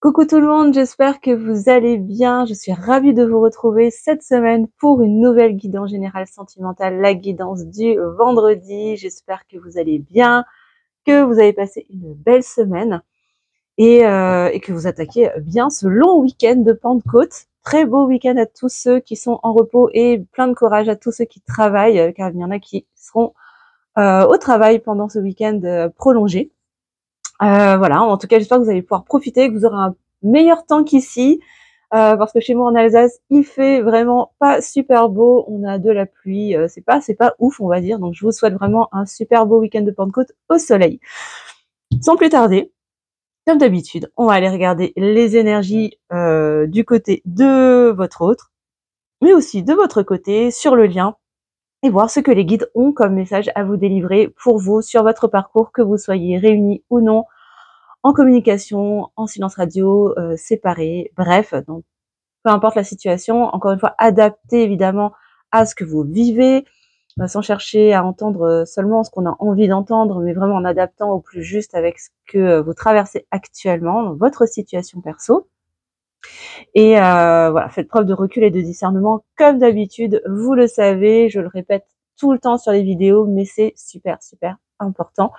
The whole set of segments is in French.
Coucou tout le monde, j'espère que vous allez bien. Je suis ravie de vous retrouver cette semaine pour une nouvelle guidance générale sentimentale, la guidance du vendredi. J'espère que vous allez bien, que vous avez passé une belle semaine et que vous attaquez bien ce long week-end de Pentecôte. Très beau week-end à tous ceux qui sont en repos et plein de courage à tous ceux qui travaillent, car il y en a qui seront au travail pendant ce week-end prolongé. Voilà, en tout cas, j'espère que vous allez pouvoir profiter, que vous aurez un meilleur temps qu'ici, parce que chez moi en Alsace, il fait vraiment pas super beau. On a de la pluie, c'est pas ouf, on va dire. Donc, je vous souhaite vraiment un super beau week-end de Pentecôte au soleil. Sans plus tarder, comme d'habitude, on va aller regarder les énergies du côté de votre autre, mais aussi de votre côté sur le lien et voir ce que les guides ont comme message à vous délivrer pour vous sur votre parcours, que vous soyez réunis ou non, en communication, en silence radio, séparés, bref, donc peu importe la situation, encore une fois, adaptée évidemment à ce que vous vivez, sans chercher à entendre seulement ce qu'on a envie d'entendre, mais vraiment en adaptant au plus juste avec ce que vous traversez actuellement dans votre situation perso. Et voilà, faites preuve de recul et de discernement comme d'habitude, vous le savez, je le répète tout le temps sur les vidéos, mais c'est super, super important.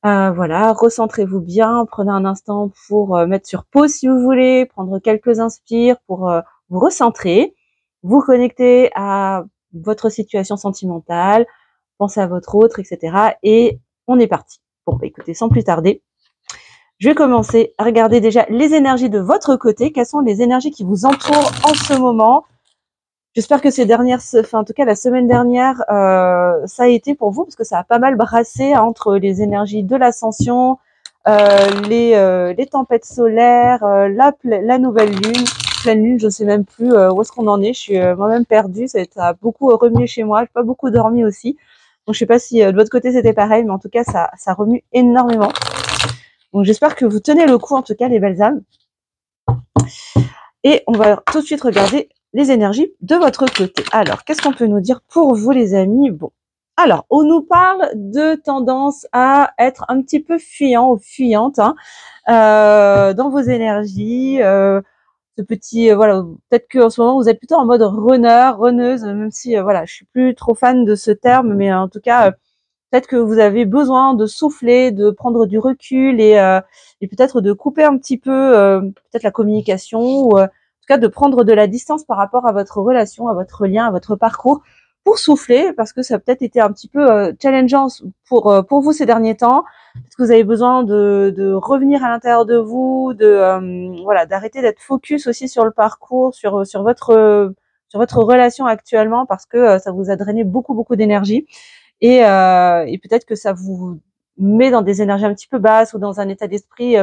Voilà, recentrez-vous bien, prenez un instant pour mettre sur pause si vous voulez, prendre quelques inspires pour vous recentrer, vous connecter à votre situation sentimentale, penser à votre autre, etc. Et on est parti. Bon, bah écoutez, sans plus tarder, je vais commencer à regarder déjà les énergies de votre côté. Quelles sont les énergies qui vous entourent en ce moment? J'espère que ces dernières, enfin en tout cas la semaine dernière, ça a été pour vous parce que ça a pas mal brassé entre les énergies de l'ascension, les tempêtes solaires, la nouvelle lune, pleine lune, je sais même plus où est-ce qu'on en est. Je suis moi-même perdue, ça a beaucoup remué chez moi. J'ai pas beaucoup dormi aussi, donc je sais pas si de votre côté c'était pareil, mais en tout cas ça remue énormément. Donc j'espère que vous tenez le coup en tout cas les belles âmes. Et on va tout de suite regarder les énergies de votre côté. Alors, qu'est-ce qu'on peut nous dire pour vous, les amis? Bon. Alors, on nous parle de tendance à être un petit peu fuyant ou fuyante dans vos énergies. Ce petit, voilà, peut-être qu'en ce moment, vous êtes plutôt en mode runneuse, même si, voilà, je suis plus trop fan de ce terme, mais en tout cas, peut-être que vous avez besoin de souffler, de prendre du recul et peut-être de couper un petit peu peut-être la communication ou en tout cas de prendre de la distance par rapport à votre relation, à votre lien, à votre parcours pour souffler parce que ça a peut-être été un petit peu challengeant pour vous ces derniers temps. Peut-être que vous avez besoin de revenir à l'intérieur de vous, de voilà, d'arrêter d'être focus aussi sur le parcours, sur votre relation actuellement parce que ça vous a drainé beaucoup d'énergie. Et peut-être que ça vous met dans des énergies un petit peu basses ou dans un état d'esprit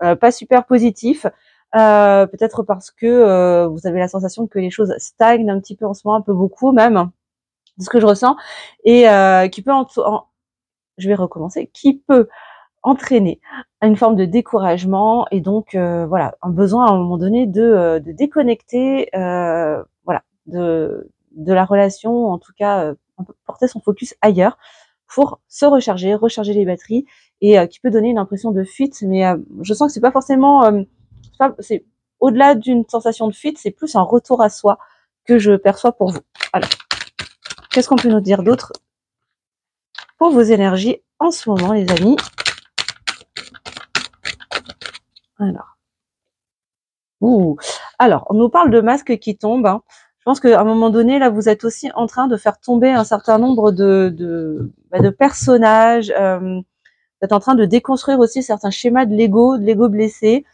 pas super positif. Peut-être parce que vous avez la sensation que les choses stagnent un petit peu en ce moment, un peu beaucoup même, c'est ce que je ressens, et qui peut je vais recommencer, qui peut entraîner une forme de découragement et donc voilà, un besoin à un moment donné de déconnecter voilà, de la relation, en tout cas porter son focus ailleurs pour se recharger les batteries et qui peut donner une impression de fuite, mais je sens que c'est pas forcément c'est au-delà d'une sensation de fuite, c'est plus un retour à soi que je perçois pour vous. Alors, qu'est-ce qu'on peut nous dire d'autre pour vos énergies en ce moment, les amis? Alors, on nous parle de masques qui tombent. Je pense qu'à un moment donné, là, vous êtes aussi en train de faire tomber un certain nombre de personnages. Vous êtes en train de déconstruire aussi certains schémas de l'ego blessé.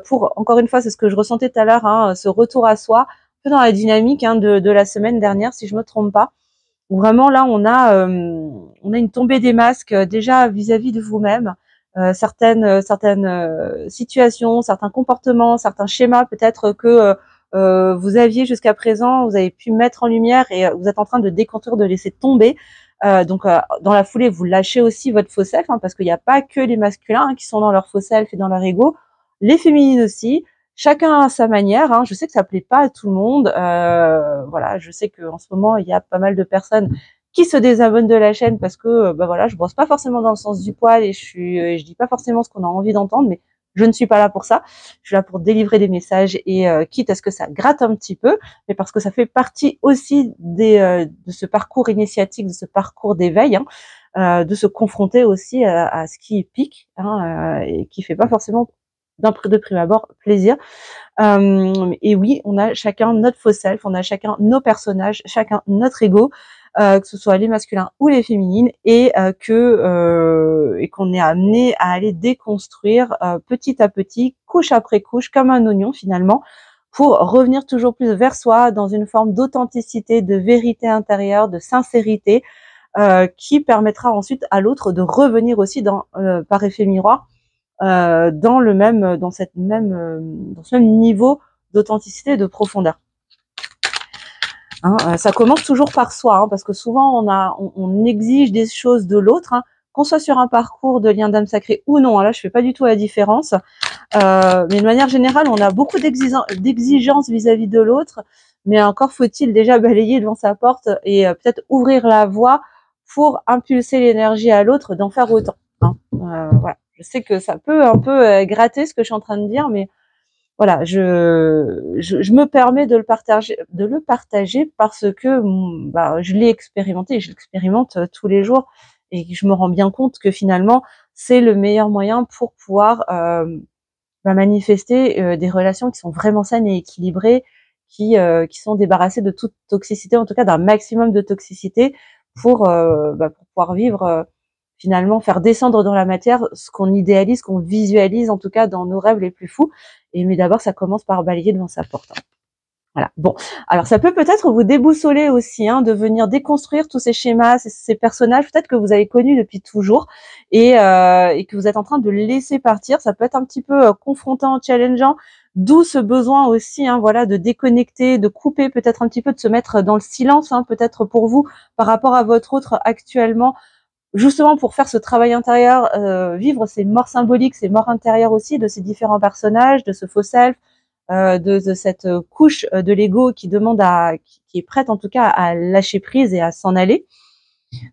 Pour, encore une fois, c'est ce que je ressentais tout à l'heure, ce retour à soi, un peu dans la dynamique de la semaine dernière, si je me trompe pas. Où vraiment, là, on a une tombée des masques déjà vis-à-vis de vous-même. Certaines situations, certains comportements, certains schémas peut-être que vous aviez jusqu'à présent, vous avez pu mettre en lumière et vous êtes en train de déconstruire, de laisser tomber. Donc dans la foulée, vous lâchez aussi votre faux self, parce qu'il n'y a pas que les masculins qui sont dans leur faux self et dans leur ego, les féminines aussi. Chacun à sa manière. Je sais que ça plaît pas à tout le monde. Voilà, je sais qu'en ce moment il y a pas mal de personnes qui se désabonnent de la chaîne parce que voilà, je brosse pas forcément dans le sens du poil et je dis pas forcément ce qu'on a envie d'entendre, mais Je ne suis pas là pour ça. Je suis là pour délivrer des messages et quitte à ce que ça gratte un petit peu, mais parce que ça fait partie aussi de ce parcours initiatique, de ce parcours d'éveil, de se confronter aussi à ce qui pique et qui fait pas forcément de prime abord plaisir. Et oui, on a chacun notre faux self, on a chacun nos personnages, chacun notre ego, que ce soit les masculins ou les féminines, et qu'on est amené à aller déconstruire petit à petit, couche après couche, comme un oignon finalement, pour revenir toujours plus vers soi dans une forme d'authenticité, de vérité intérieure, de sincérité, qui permettra ensuite à l'autre de revenir aussi par effet miroir dans ce même niveau d'authenticité et de profondeur. Ça commence toujours par soi, parce que souvent on exige des choses de l'autre, qu'on soit sur un parcours de lien d'âme sacrée ou non. Là, je fais pas du tout la différence, mais de manière générale, on a beaucoup d'exigences vis-à-vis de l'autre, mais encore faut-il déjà balayer devant sa porte et peut-être ouvrir la voie pour impulser l'énergie à l'autre d'en faire autant. Voilà. Je sais que ça peut un peu gratter ce que je suis en train de dire, mais voilà, je me permets de le partager parce que je l'ai expérimenté et je l'expérimente tous les jours et je me rends bien compte que finalement c'est le meilleur moyen pour pouvoir manifester des relations qui sont vraiment saines et équilibrées, qui sont débarrassées de toute toxicité, en tout cas d'un maximum de toxicité pour pouvoir vivre finalement, faire descendre dans la matière ce qu'on idéalise, qu'on visualise, en tout cas dans nos rêves les plus fous. Mais d'abord, ça commence par balayer devant sa porte. Voilà. Bon, alors ça peut peut-être vous déboussoler aussi, de venir déconstruire tous ces schémas, ces personnages, peut-être que vous avez connus depuis toujours et que vous êtes en train de laisser partir. Ça peut être un petit peu confrontant, challengeant, d'où ce besoin aussi, de déconnecter, de couper, peut-être un petit peu, de se mettre dans le silence, peut-être pour vous, par rapport à votre autre actuellement, justement pour faire ce travail intérieur, vivre ces morts symboliques, ces morts intérieures aussi de ces différents personnages, de ce faux self, de cette couche de l'ego qui demande qui est prête en tout cas à lâcher prise et à s'en aller.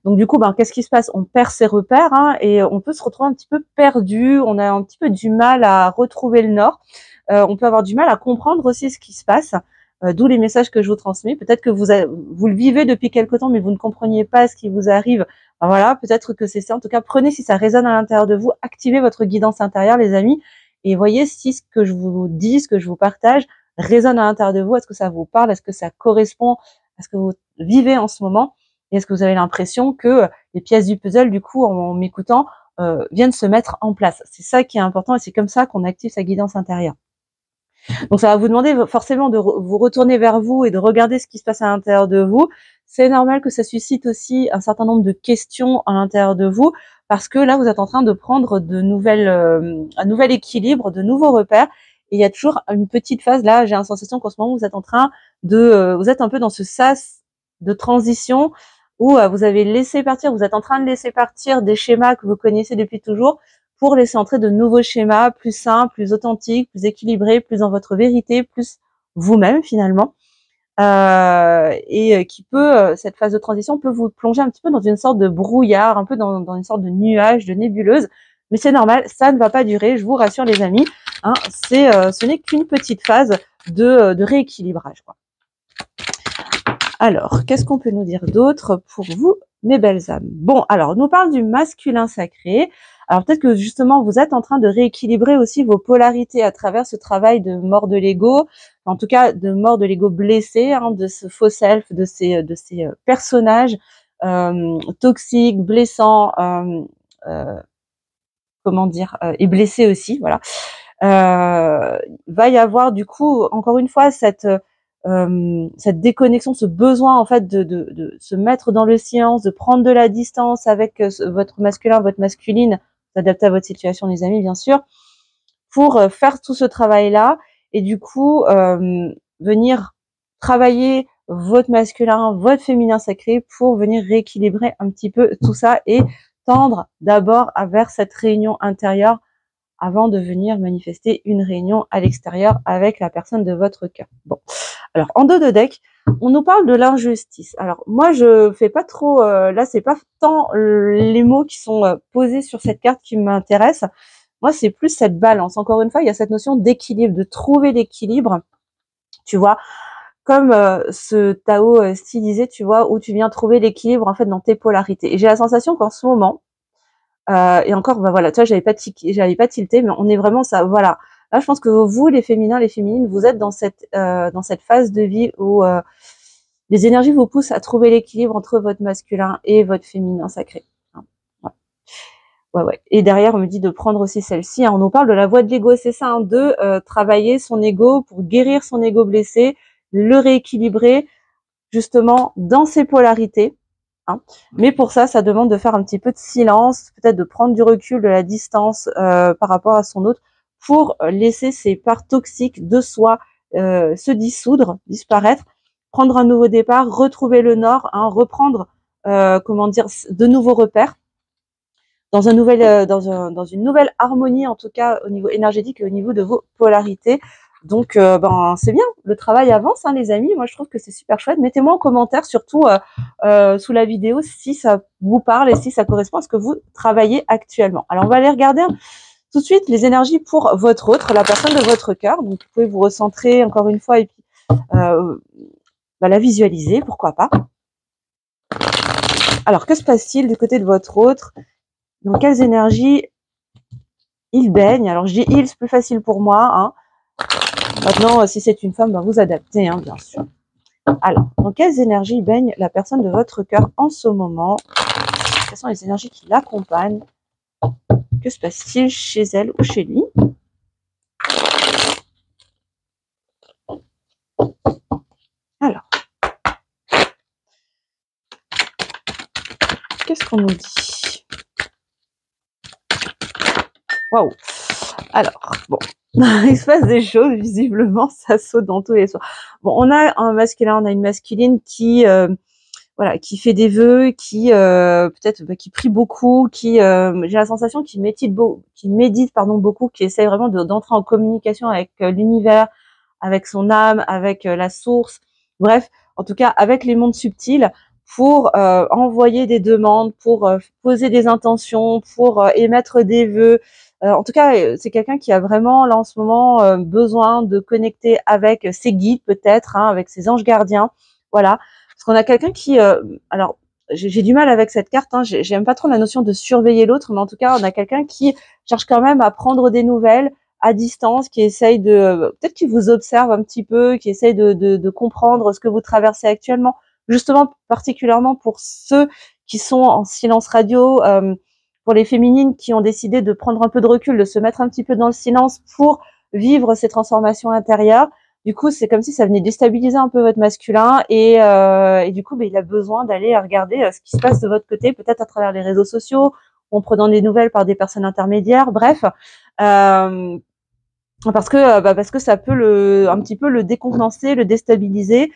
Donc du coup, qu'est-ce qui se passe? On perd ses repères et on peut se retrouver un petit peu perdu, on a un petit peu du mal à retrouver le nord, on peut avoir du mal à comprendre aussi ce qui se passe. D'où les messages que je vous transmets. Peut-être que vous le vivez depuis quelque temps, mais vous ne compreniez pas ce qui vous arrive. Voilà, peut-être que c'est ça. En tout cas, prenez si ça résonne à l'intérieur de vous, activez votre guidance intérieure, les amis, et voyez si ce que je vous dis, ce que je vous partage, résonne à l'intérieur de vous. Est-ce que ça vous parle? Est-ce que ça correspond à ce que vous vivez en ce moment? Et est-ce que vous avez l'impression que les pièces du puzzle, du coup, en m'écoutant, viennent se mettre en place? C'est ça qui est important et c'est comme ça qu'on active sa guidance intérieure. Donc ça va vous demander forcément de vous retourner vers vous et de regarder ce qui se passe à l'intérieur de vous. C'est normal que ça suscite aussi un certain nombre de questions à l'intérieur de vous parce que là, vous êtes en train de prendre un nouvel équilibre, de nouveaux repères. Et il y a toujours une petite phase, là, j'ai la sensation qu'en ce moment, vous êtes en train vous êtes un peu dans ce sas de transition où vous avez laissé partir, vous êtes en train de laisser partir des schémas que vous connaissez depuis toujours pour laisser entrer de nouveaux schémas plus simples, plus authentiques, plus équilibrés, plus dans votre vérité, plus vous-même finalement. Et qui cette phase de transition peut vous plonger un petit peu dans une sorte de brouillard, un peu dans une sorte de nuage, de nébuleuse. Mais c'est normal, ça ne va pas durer, je vous rassure les amis. Ce n'est qu'une petite phase de rééquilibrage, quoi. Alors, qu'est-ce qu'on peut nous dire d'autre pour vous, mes belles âmes? Bon, alors, on nous parle du masculin sacré. Alors, peut-être que justement, vous êtes en train de rééquilibrer aussi vos polarités à travers ce travail de mort de l'ego, en tout cas de mort de l'ego blessé, de ce faux self, de ces personnages toxiques, blessants, et blessés aussi, voilà. Va y avoir du coup, encore une fois, cette déconnexion, ce besoin en fait de se mettre dans le silence, de prendre de la distance avec votre masculin, votre masculine, s'adapter à votre situation, les amis, bien sûr, pour faire tout ce travail-là et du coup venir travailler votre masculin, votre féminin sacré pour venir rééquilibrer un petit peu tout ça et tendre d'abord vers cette réunion intérieure avant de venir manifester une réunion à l'extérieur avec la personne de votre cœur. Bon, alors en dos de deck, on nous parle de l'injustice. Alors moi, je fais pas trop, là c'est pas tant les mots qui sont posés sur cette carte qui m'intéressent. moi, c'est plus cette balance. Encore une fois, il y a cette notion d'équilibre, de trouver l'équilibre, tu vois, comme ce Tao stylisé, tu vois, où tu viens trouver l'équilibre en fait dans tes polarités. Et j'ai la sensation qu'en ce moment, et encore, bah voilà, tu vois, j'avais pas tilté, mais on est vraiment ça, voilà. Là, je pense que vous, les féminins, les féminines, vous êtes dans cette phase de vie où les énergies vous poussent à trouver l'équilibre entre votre masculin et votre féminin sacré. Ouais. Ouais. Et derrière, on me dit de prendre aussi celle-ci. Hein. On nous parle de la voie de l'ego, c'est ça, hein, de travailler son ego pour guérir son ego blessé, le rééquilibrer justement dans ses polarités. Hein. Mais pour ça, ça demande de faire un petit peu de silence, peut-être de prendre du recul, de la distance par rapport à son autre, pour laisser ces parts toxiques de soi se dissoudre, disparaître, prendre un nouveau départ, retrouver le nord, hein, reprendre, de nouveaux repères dans dans une nouvelle harmonie, en tout cas au niveau énergétique et au niveau de vos polarités. Donc, c'est bien, le travail avance, hein, les amis. Moi, je trouve que c'est super chouette. Mettez-moi en commentaire, surtout sous la vidéo, si ça vous parle et si ça correspond à ce que vous travaillez actuellement. Alors, on va aller regarder tout de suite les énergies pour votre autre, la personne de votre cœur. Donc, vous pouvez vous recentrer encore une fois et puis la visualiser, pourquoi pas. Alors, que se passe-t-il du côté de votre autre? Dans quelles énergies il baigne? Alors, je dis il, c'est plus facile pour moi. Hein. Maintenant, si c'est une femme, vous adaptez, hein, bien sûr. Alors, dans quelles énergies baigne la personne de votre cœur en ce moment? Quelles sont les énergies qui l'accompagnent? Que se passe-t-il chez elle ou chez lui? Alors, qu'est-ce qu'on nous dit? Waouh! Alors, bon, il se passe des choses, visiblement, ça saute dans tous les sens. Bon, on a un masculin, on a une masculine qui qui fait des vœux, qui peut-être qui prie beaucoup, qui j'ai la sensation qu'il médite beaucoup, qui essaie vraiment d'entrer en communication avec l'univers, avec son âme, avec la source. Bref, en tout cas avec les mondes subtils pour envoyer des demandes, pour poser des intentions, pour émettre des vœux. En tout cas, c'est quelqu'un qui a vraiment là en ce moment besoin de connecter avec ses guides peut-être, hein, avec ses anges gardiens. Voilà. Parce qu'on a quelqu'un qui, alors j'ai du mal avec cette carte, hein, j'aime pas trop la notion de surveiller l'autre, mais en tout cas on a quelqu'un qui cherche quand même à prendre des nouvelles à distance, qui essaye peut-être qui vous observe un petit peu, qui essaye de comprendre ce que vous traversez actuellement, justement particulièrement pour ceux qui sont en silence radio, pour les féminines qui ont décidé de prendre un peu de recul, de se mettre un petit peu dans le silence pour vivre ces transformations intérieures. Du coup, c'est comme si ça venait déstabiliser un peu votre masculin et du coup, il a besoin d'aller regarder ce qui se passe de votre côté, peut-être à travers les réseaux sociaux, en prenant des nouvelles par des personnes intermédiaires, bref, parce que ça peut un petit peu le décontenancer, le déstabiliser,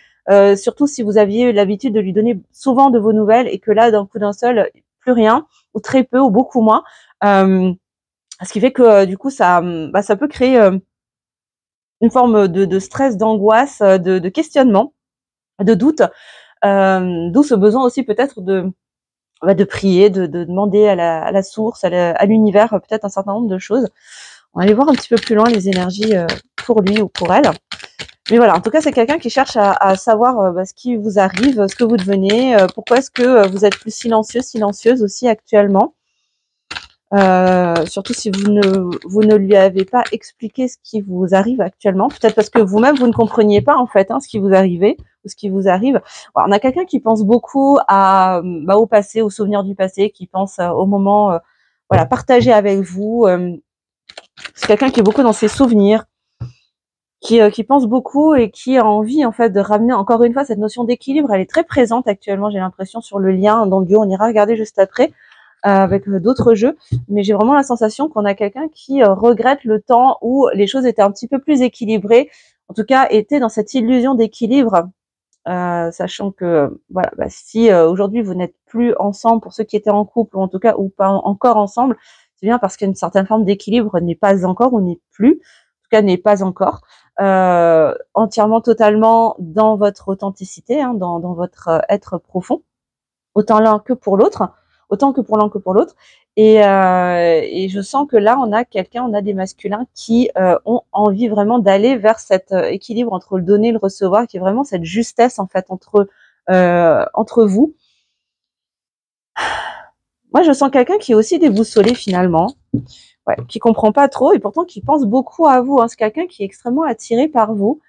surtout si vous aviez l'habitude de lui donner souvent de vos nouvelles et que là, d'un coup d'un seul, plus rien ou très peu ou beaucoup moins, ce qui fait que du coup ça peut créer une forme de stress, d'angoisse, de questionnement, de doute, d'où ce besoin aussi peut-être de prier, de demander à la source, à l'univers, peut-être un certain nombre de choses. On va aller voir un petit peu plus loin les énergies pour lui ou pour elle. Mais voilà, en tout cas, c'est quelqu'un qui cherche à savoir ce qui vous arrive, ce que vous devenez, pourquoi est-ce que vous êtes plus silencieuse aussi actuellement. Surtout si vous ne lui avez pas expliqué ce qui vous arrive actuellement, peut-être parce que vous-même vous ne compreniez pas en fait ce qui vous arrivait ou ce qui vous arrive. Alors, on a quelqu'un qui pense beaucoup au passé, aux souvenirs du passé, qui pense au moment partagé avec vous. C'est quelqu'un qui est beaucoup dans ses souvenirs, qui pense beaucoup et qui a envie en fait de ramener encore une fois cette notion d'équilibre. Elle est très présente actuellement, j'ai l'impression, sur le lien dans le duo. On ira regarder juste après. Avec d'autres jeux, mais j'ai vraiment la sensation qu'on a quelqu'un qui regrette le temps où les choses étaient un petit peu plus équilibrées, en tout cas était dans cette illusion d'équilibre, sachant que si aujourd'hui vous n'êtes plus ensemble, pour ceux qui étaient en couple ou en tout cas ou pas encore ensemble, c'est bien parce qu'une certaine forme d'équilibre n'est pas encore ou n'est plus, en tout cas n'est pas encore entièrement, totalement dans votre authenticité, dans votre être profond, autant l'un que pour l'autre. Autant que pour l'un que pour l'autre. Et je sens que là, on a des masculins qui ont envie vraiment d'aller vers cet équilibre entre le donner et le recevoir, qui est vraiment cette justesse en fait entre vous. Moi, je sens quelqu'un qui est aussi déboussolé finalement, ouais, qui comprend pas trop et pourtant qui pense beaucoup à vous. Hein. C'est quelqu'un qui est extrêmement attiré par vous,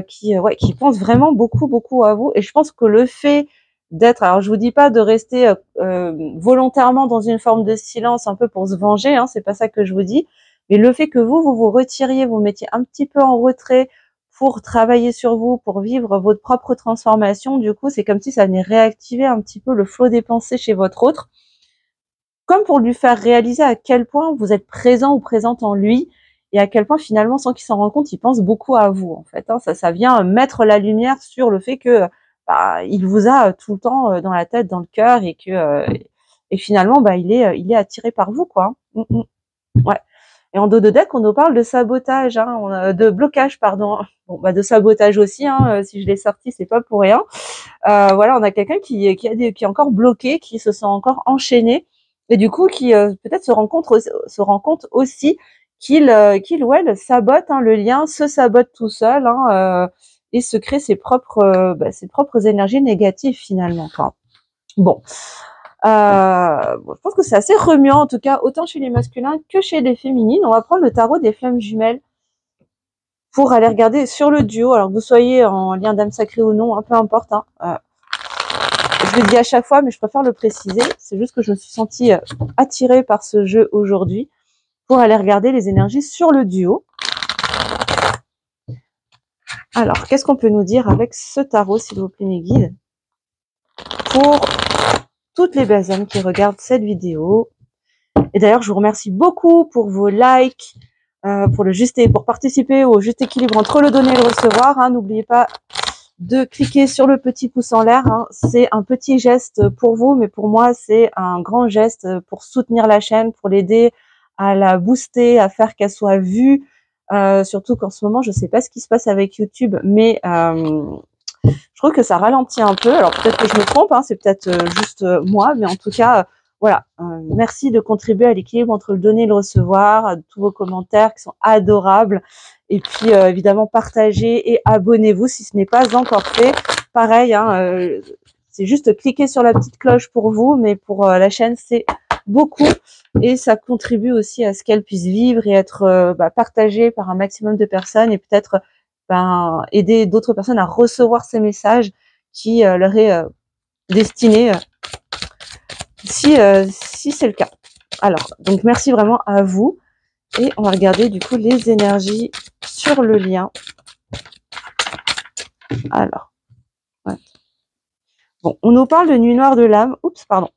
qui pense vraiment beaucoup à vous. Et je pense que le fait d'être, alors je vous dis pas de rester volontairement dans une forme de silence, un peu pour se venger, hein, c'est pas ça que je vous dis. Mais le fait que vous retiriez, vous mettiez un petit peu en retrait pour travailler sur vous, pour vivre votre propre transformation, du coup, c'est comme si ça venait réactiver un petit peu le flot des pensées chez votre autre, comme pour lui faire réaliser à quel point vous êtes présent ou présente en lui et à quel point finalement, sans qu'il s'en rende compte, il pense beaucoup à vous en fait. Hein. Ça vient mettre la lumière sur le fait que il vous a tout le temps dans la tête, dans le cœur et finalement il est attiré par vous quoi. Ouais. Et en dos de deck, on nous parle de sabotage, hein, de blocage, pardon. Bon, de sabotage aussi. Hein, si je l'ai sorti, c'est pas pour rien. Voilà, on a quelqu'un qui est encore bloqué, qui se sent encore enchaîné. Et du coup, qui peut-être se rend compte aussi qu'il ou elle sabote hein, le lien, se sabote tout seul et se crée ses propres énergies négatives finalement. Enfin, bon, je pense que c'est assez remuant en tout cas, autant chez les masculins que chez les féminines. On va prendre le tarot des flammes jumelles pour aller regarder sur le duo. Alors que vous soyez en lien d'âme sacrée ou non, peu importe. Je le dis à chaque fois, mais je préfère le préciser. C'est juste que je me suis sentie attirée par ce jeu aujourd'hui pour aller regarder les énergies sur le duo. Alors, qu'est-ce qu'on peut nous dire avec ce tarot, s'il vous plaît, mes guides, pour toutes les belles âmes qui regardent cette vidéo. Et d'ailleurs, je vous remercie beaucoup pour vos likes, pour participer au juste équilibre entre le donner et le recevoir. Hein. N'oubliez pas de cliquer sur le petit pouce en l'air. Hein. C'est un petit geste pour vous, mais pour moi, c'est un grand geste pour soutenir la chaîne, pour l'aider à la booster, à faire qu'elle soit vue. Surtout qu'en ce moment, je ne sais pas ce qui se passe avec YouTube, mais je trouve que ça ralentit un peu. Alors peut-être que je me trompe, hein, c'est peut-être juste moi, mais en tout cas, voilà. Merci de contribuer à l'équilibre entre le donner et le recevoir, tous vos commentaires qui sont adorables. Et puis évidemment, partagez et abonnez-vous si ce n'est pas encore fait. Pareil, c'est juste cliquer sur la petite cloche pour vous, mais pour la chaîne, c'est beaucoup. Et ça contribue aussi à ce qu'elle puisse vivre et être partagée par un maximum de personnes et peut-être aider d'autres personnes à recevoir ces messages qui leur est destiné si c'est le cas. Alors, donc merci vraiment à vous. Et on va regarder du coup les énergies sur le lien. Alors, ouais. Bon, on nous parle de nuit noire de l'âme. Oups, pardon.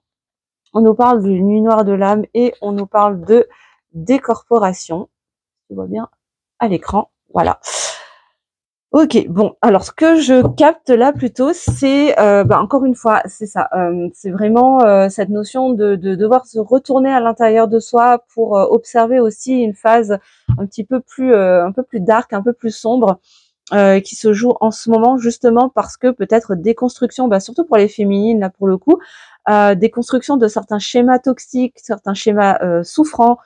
On nous parle de nuit noire de l'âme et on nous parle de décorporation. Tu vois bien à l'écran. Voilà. Ok, bon, alors ce que je capte là plutôt, c'est encore une fois, c'est ça, c'est vraiment cette notion de devoir se retourner à l'intérieur de soi pour observer aussi une phase un peu plus dark, un peu plus sombre, qui se joue en ce moment justement parce que peut-être déconstruction, surtout pour les féminines là pour le coup, déconstruction de certains schémas toxiques, certains schémas souffrants,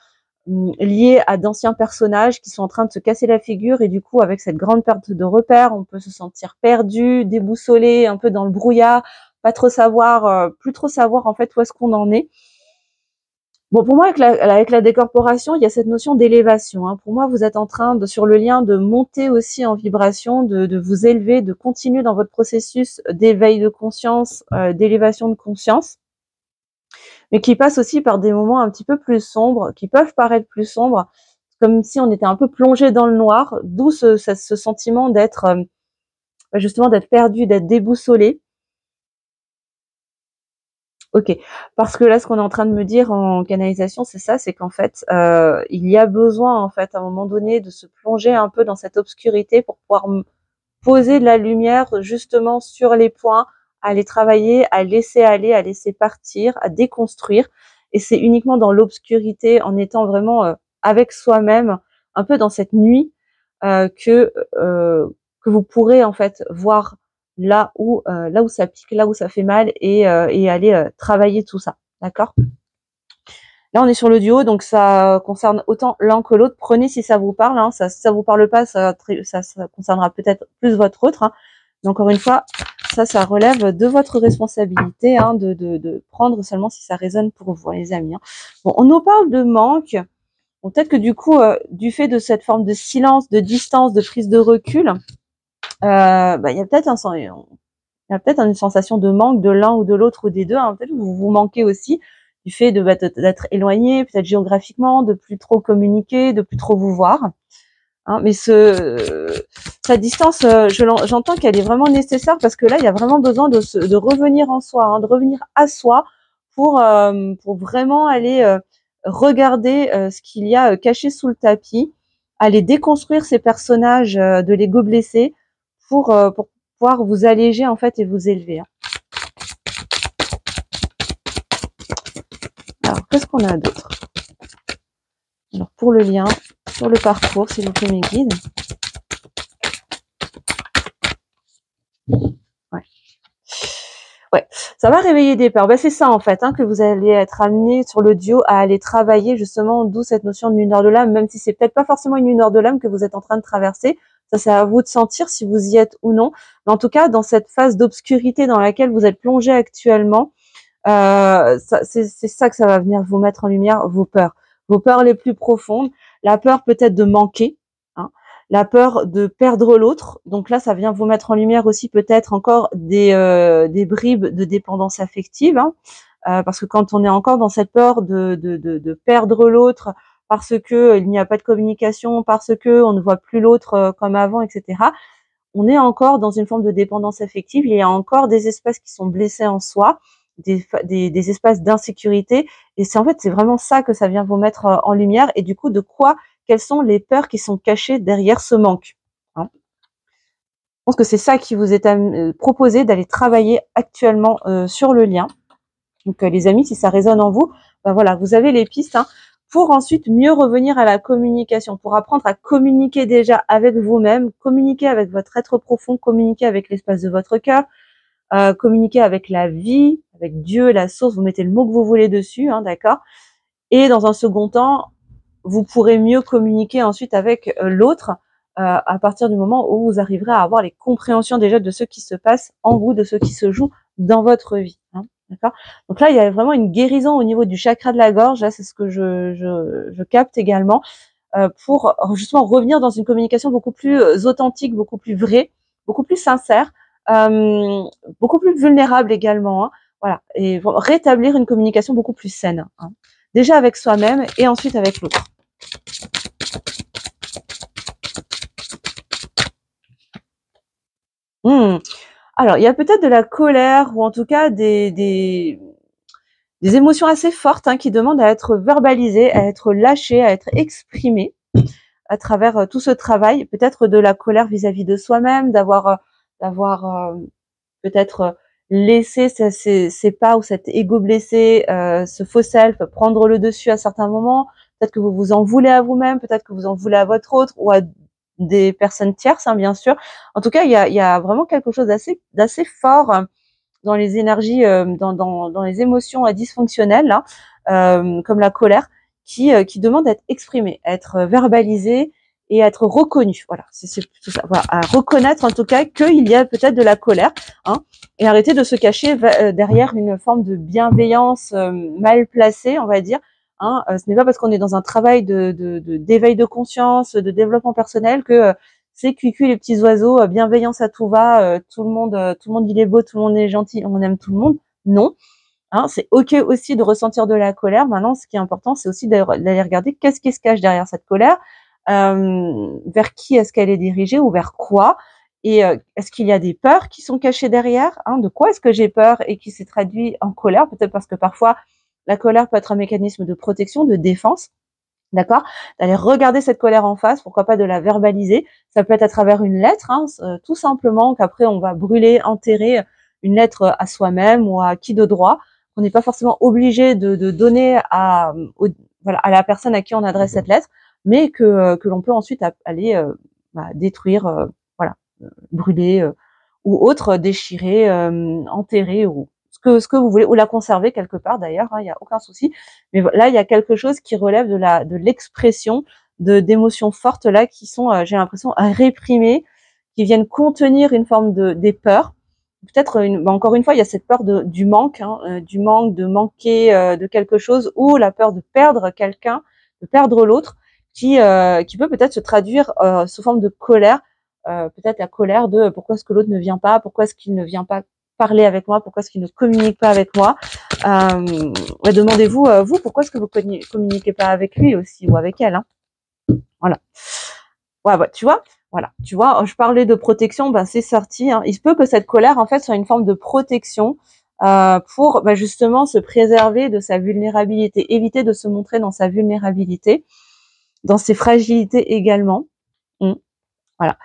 liés à d'anciens personnages qui sont en train de se casser la figure et du coup avec cette grande perte de repères, on peut se sentir perdu, déboussolé, un peu dans le brouillard, pas trop savoir, plus trop savoir en fait où est-ce qu'on en est. Bon, pour moi avec la décorporation, il y a cette notion d'élévation. Hein. Pour moi, vous êtes en train sur le lien de monter aussi en vibration, de vous élever, de continuer dans votre processus d'éveil de conscience, d'élévation de conscience, mais qui passe aussi par des moments un petit peu plus sombres, qui peuvent paraître plus sombres, comme si on était un peu plongé dans le noir, d'où ce sentiment d'être justement d'être perdu, d'être déboussolé. Ok, parce que là, ce qu'on est en train de me dire en canalisation, c'est ça, c'est qu'en fait, il y a besoin, en fait, à un moment donné, de se plonger un peu dans cette obscurité pour pouvoir poser de la lumière justement sur les points, à les travailler, à laisser aller, à laisser partir, à déconstruire. Et c'est uniquement dans l'obscurité, en étant vraiment avec soi-même, un peu dans cette nuit, que vous pourrez en fait voir là où ça pique, là où ça fait mal et aller travailler tout ça. D'accord ? Là, on est sur le duo, donc ça concerne autant l'un que l'autre. Prenez si ça vous parle, hein. Si ça vous parle pas, ça concernera peut-être plus votre autre, hein. Mais encore une fois, ça relève de votre responsabilité, hein, de prendre seulement si ça résonne pour vous, les amis, hein. Bon, on nous parle de manque. Bon, peut-être que du coup, du fait de cette forme de silence, de distance, de prise de recul, il y a peut-être une sensation de manque de l'un ou de l'autre ou des deux, hein. Peut-être que vous vous manquez aussi du fait d'être éloigné, peut-être géographiquement, de plus trop communiquer, de plus trop vous voir, hein. Mais sa distance, j'entends qu'elle est vraiment nécessaire parce que là, il y a vraiment besoin de revenir en soi, hein, de revenir à soi pour vraiment aller regarder ce qu'il y a caché sous le tapis, aller déconstruire ces personnages de l'ego blessé pour pouvoir vous alléger en fait et vous élever, hein. Alors, qu'est-ce qu'on a d'autre? Alors, pour le lien, sur le parcours, s'il vous plaît, mes guides. Ouais, ça va réveiller des peurs. C'est ça en fait, hein, que vous allez être amené sur le duo à aller travailler justement, d'où cette notion de lueur de l'âme, même si c'est peut-être pas forcément une lueur de l'âme que vous êtes en train de traverser. Ça, c'est à vous de sentir si vous y êtes ou non. Mais en tout cas, dans cette phase d'obscurité dans laquelle vous êtes plongé actuellement, c'est ça que ça va venir vous mettre en lumière, vos peurs les plus profondes, la peur peut-être de manquer, hein, la peur de perdre l'autre. Donc là, ça vient vous mettre en lumière aussi peut-être encore des bribes de dépendance affective, hein, parce que quand on est encore dans cette peur de perdre l'autre, parce que il n'y a pas de communication, parce que on ne voit plus l'autre comme avant, etc. On est encore dans une forme de dépendance affective. Il y a encore des espaces qui sont blessés en soi, des espaces d'insécurité. Et c'est en fait, c'est vraiment ça que ça vient vous mettre en lumière. Et du coup, quelles sont les peurs qui sont cachées derrière ce manque, hein. Je pense que c'est ça qui vous est proposé d'aller travailler actuellement sur le lien. Donc, les amis, si ça résonne en vous, voilà, vous avez les pistes, hein, pour ensuite mieux revenir à la communication, pour apprendre à communiquer déjà avec vous-même, communiquer avec votre être profond, communiquer avec l'espace de votre cœur, communiquer avec la vie, avec Dieu, la source, vous mettez le mot que vous voulez dessus, hein, d'accord. Et dans un second temps, vous pourrez mieux communiquer ensuite avec l'autre à partir du moment où vous arriverez à avoir les compréhensions déjà de ce qui se passe en vous, de ce qui se joue dans votre vie, hein, d'accord. Donc là, il y a vraiment une guérison au niveau du chakra de la gorge, là, c'est ce que je capte également, pour justement revenir dans une communication beaucoup plus authentique, beaucoup plus vraie, beaucoup plus sincère, beaucoup plus vulnérable également, hein, voilà, et rétablir une communication beaucoup plus saine, hein. Déjà avec soi-même et ensuite avec l'autre. Alors, il y a peut-être de la colère ou en tout cas des émotions assez fortes, hein, qui demandent à être verbalisées, à être lâchées, à être exprimées à travers tout ce travail. Peut-être de la colère vis-à-vis de soi-même, d'avoir peut-être laissé ces pas ou cet ego blessé, ce faux self prendre le dessus à certains moments. Peut-être que vous vous en voulez à vous-même, peut-être que vous en voulez à votre autre ou à des personnes tierces, hein, bien sûr. En tout cas, il y a vraiment quelque chose d'assez fort dans les énergies, dans les émotions dysfonctionnelles, là, comme la colère, qui demande à être exprimée, à être verbalisée et à être reconnue. Voilà, c'est plutôt ça. Voilà, à reconnaître en tout cas qu'il y a peut-être de la colère, hein, et arrêter de se cacher derrière une forme de bienveillance mal placée, on va dire. Hein, ce n'est pas parce qu'on est dans un travail d'éveil de conscience, de développement personnel que c'est cuicui les petits oiseaux, bienveillance à tout va, tout le monde il est beau, tout le monde est gentil, on aime tout le monde. Non, hein, c'est ok aussi de ressentir de la colère. Maintenant, ce qui est important, c'est aussi d'aller regarder qu'est-ce qui se cache derrière cette colère, vers qui est-ce qu'elle est dirigée ou vers quoi, et est-ce qu'il y a des peurs qui sont cachées derrière, hein, de quoi est-ce que j'ai peur et qui s'est traduit en colère, peut-être parce que parfois la colère peut être un mécanisme de protection, de défense. D'accord? D'aller regarder cette colère en face, pourquoi pas de la verbaliser. Ça peut être à travers une lettre, hein, tout simplement, qu'après on va brûler, enterrer une lettre à soi-même ou à qui de droit. On n'est pas forcément obligé de donner voilà, à la personne à qui on adresse cette lettre, mais que l'on peut ensuite aller détruire, voilà, brûler ou autre, déchirer, enterrer ou ce que vous voulez, ou la conserver quelque part d'ailleurs, il n'y a aucun souci. Mais là, il y a quelque chose qui relève de l'expression d'émotions fortes là qui sont, j'ai l'impression, réprimées, qui viennent contenir une forme des peurs. Peut-être encore une fois, il y a cette peur du manque, de manquer de quelque chose, ou la peur de perdre quelqu'un, de perdre l'autre, qui peut peut-être se traduire sous forme de colère, peut-être la colère de pourquoi est-ce que l'autre ne vient pas, pourquoi est-ce qu'il ne vient pas parler avec moi, pourquoi est-ce qu'il ne communique pas avec moi. Demandez-vous, vous, pourquoi est-ce que vous communiquez pas avec lui aussi, ou avec elle, hein. Voilà. Ouais, tu vois, voilà, tu vois, je parlais de protection, ben c'est sorti, hein. Il se peut que cette colère, en fait, soit une forme de protection pour justement se préserver de sa vulnérabilité, éviter de se montrer dans sa vulnérabilité, dans ses fragilités également. Voilà.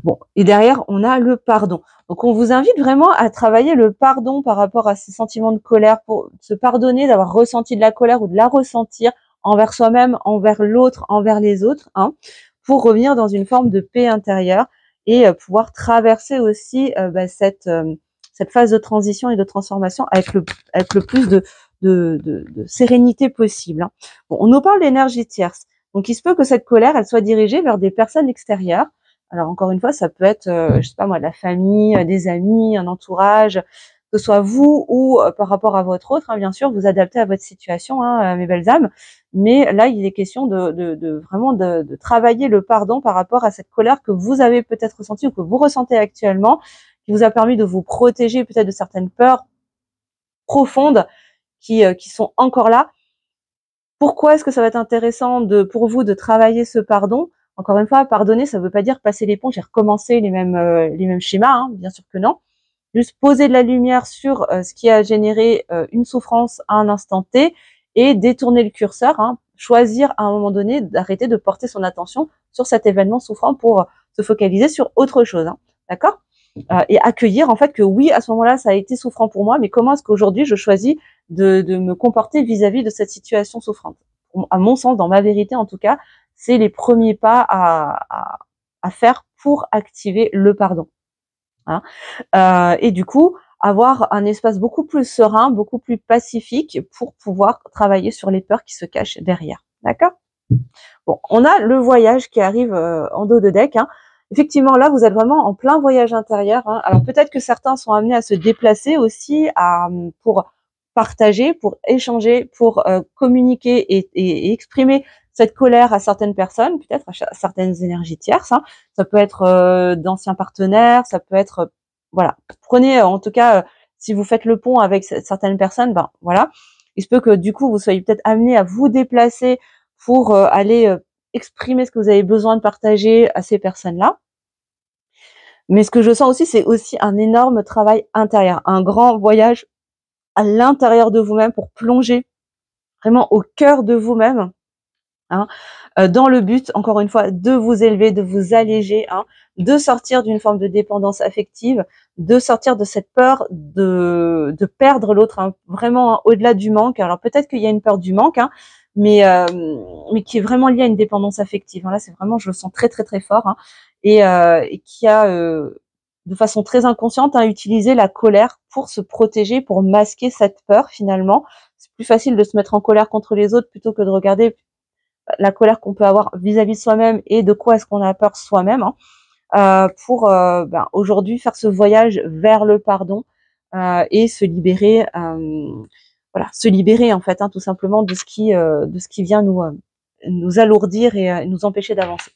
Bon, et derrière, on a le pardon. Donc, on vous invite vraiment à travailler le pardon par rapport à ces sentiments de colère, pour se pardonner d'avoir ressenti de la colère ou de la ressentir envers soi-même, envers l'autre, envers les autres, hein, pour revenir dans une forme de paix intérieure et pouvoir traverser aussi cette phase de transition et de transformation avec le plus de sérénité possible, hein. Bon, on nous parle d'énergie tierce. Donc, il se peut que cette colère, elle soit dirigée vers des personnes extérieures. Alors, encore une fois, ça peut être, je sais pas moi, de la famille, des amis, un entourage, que ce soit vous ou par rapport à votre autre, hein, bien sûr, vous adaptez à votre situation, hein, mes belles âmes. Mais là, il est question vraiment de travailler le pardon par rapport à cette colère que vous avez peut-être ressentie ou que vous ressentez actuellement, qui vous a permis de vous protéger peut-être de certaines peurs profondes qui sont encore là. Pourquoi est-ce que ça va être intéressant pour vous de travailler ce pardon? Encore une fois, pardonner, ça ne veut pas dire passer l'éponge et recommencer les mêmes schémas, hein, bien sûr que non. Juste poser de la lumière sur ce qui a généré une souffrance à un instant T et détourner le curseur, hein, choisir à un moment donné d'arrêter de porter son attention sur cet événement souffrant pour se focaliser sur autre chose, hein, d'accord? Et accueillir en fait que oui, à ce moment-là, ça a été souffrant pour moi, mais comment est-ce qu'aujourd'hui je choisis de me comporter vis-à-vis de cette situation souffrante? À mon sens, dans ma vérité en tout cas, c'est les premiers pas à faire pour activer le pardon, hein. Et du coup, avoir un espace beaucoup plus serein, beaucoup plus pacifique pour pouvoir travailler sur les peurs qui se cachent derrière. D'accord? Bon, on a le voyage qui arrive en dos de deck, hein. Effectivement, là, vous êtes vraiment en plein voyage intérieur, hein. Alors peut-être que certains sont amenés à se déplacer aussi pour partager, pour échanger, pour communiquer et exprimer cette colère à certaines personnes, peut-être à certaines énergies tierces, hein. Ça peut être d'anciens partenaires, ça peut être voilà. Prenez en tout cas, si vous faites le pont avec certaines personnes, ben voilà. Il se peut que du coup vous soyez peut-être amenés à vous déplacer pour aller exprimer ce que vous avez besoin de partager à ces personnes-là. Mais ce que je sens aussi, c'est aussi un énorme travail intérieur, un grand voyage à l'intérieur de vous-même pour plonger vraiment au cœur de vous-même, hein, dans le but, encore une fois, de vous élever, de vous alléger, hein, de sortir d'une forme de dépendance affective, de sortir de cette peur de perdre l'autre, hein, vraiment, hein, au-delà du manque. Alors peut-être qu'il y a une peur du manque, hein, mais qui est vraiment liée à une dépendance affective, hein. Là, c'est vraiment, je le sens très très très fort, hein, et qui a de façon très inconsciente, hein, utilisé la colère pour se protéger, pour masquer cette peur finalement. C'est plus facile de se mettre en colère contre les autres plutôt que de regarder la colère qu'on peut avoir vis-à-vis de soi-même et de quoi est-ce qu'on a peur soi-même, hein, pour aujourd'hui faire ce voyage vers le pardon et se libérer, voilà, se libérer en fait, hein, tout simplement de ce qui vient nous alourdir et nous empêcher d'avancer.